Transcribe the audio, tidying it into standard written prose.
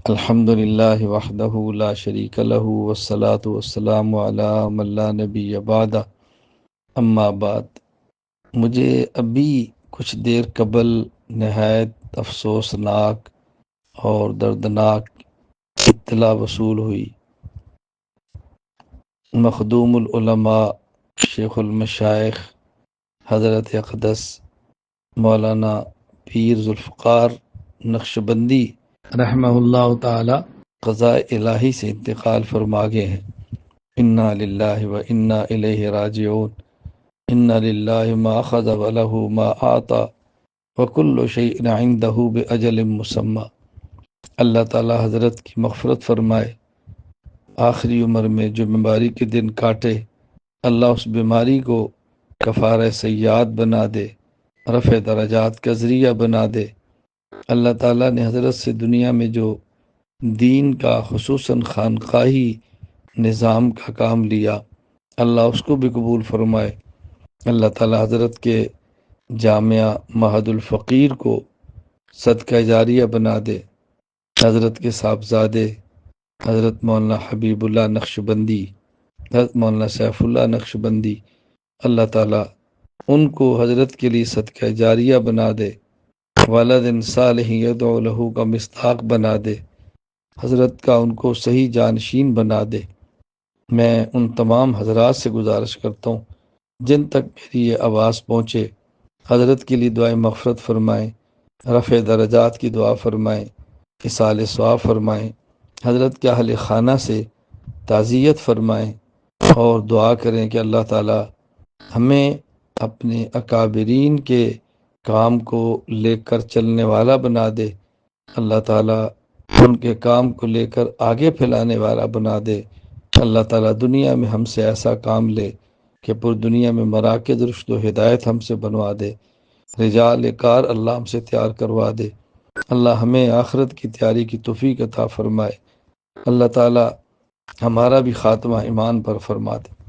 الحمد للہ وحدہ لا شریک لہ والصلاة والسلام علی من لا نبی بعد اما بعد۔ مجھے ابھی کچھ دیر قبل نہایت افسوسناک اور دردناک اطلاع وصول ہوئی۔ مخدوم العلماء شیخ المشائخ حضرت اقدس مولانا پیر ذوالفقار نقشبندی رحمہ اللہ تعالی قضاء الہی سے انتقال فرما گئے ہیں۔ انا للہ و انا الیہ راجعون۔ ان للہ ما اخذ ولہ ما آتا وکل شیء عندہ باجل مسمی۔ اللہ تعالی حضرت کی مغفرت فرمائے، آخری عمر میں جو بیماری کے دن کاٹے، اللہ اس بیماری کو کفارہ سیئات بنا دے، رفع درجات کا ذریعہ بنا دے۔ اللہ تعالیٰ نے حضرت سے دنیا میں جو دین کا خصوصاً خانقاہی نظام کا کام لیا، اللہ اس کو بھی قبول فرمائے۔ اللہ تعالیٰ حضرت کے جامعہ معہد الفقیر کو صدقہ جاریہ بنا دے۔ حضرت کے صاحبزادے حضرت مولانا حبیب اللہ نقشبندی، حضرت مولانا سیف اللہ نقشبندی، اللہ تعالیٰ ان کو حضرت کے لیے صدقہ جاریہ بنا دے، والد صالح یدعو لہ کا مصداق بنا دے، حضرت کا ان کو صحیح جانشین بنا دے۔ میں ان تمام حضرات سے گزارش کرتا ہوں جن تک میری یہ آواز پہنچے، حضرت کے لیے دعائیں مغفرت فرمائیں، رفع درجات کی دعا فرمائیں، اصال ثواب فرمائیں، حضرت کے اہل خانہ سے تعزیت فرمائیں اور دعا کریں کہ اللہ تعالی ہمیں اپنے اکابرین کے کام کو لے کر چلنے والا بنا دے، اللہ تعالیٰ ان کے کام کو لے کر آگے پھیلانے والا بنا دے۔ اللہ تعالیٰ دنیا میں ہم سے ایسا کام لے کہ پور دنیا میں مراکز رشد و ہدایت ہم سے بنوا دے، رجال کار اللہ ہم سے تیار کروا دے۔ اللہ ہمیں آخرت کی تیاری کی توفیق عطا فرمائے۔ اللہ تعالیٰ ہمارا بھی خاتمہ ایمان پر فرما دے۔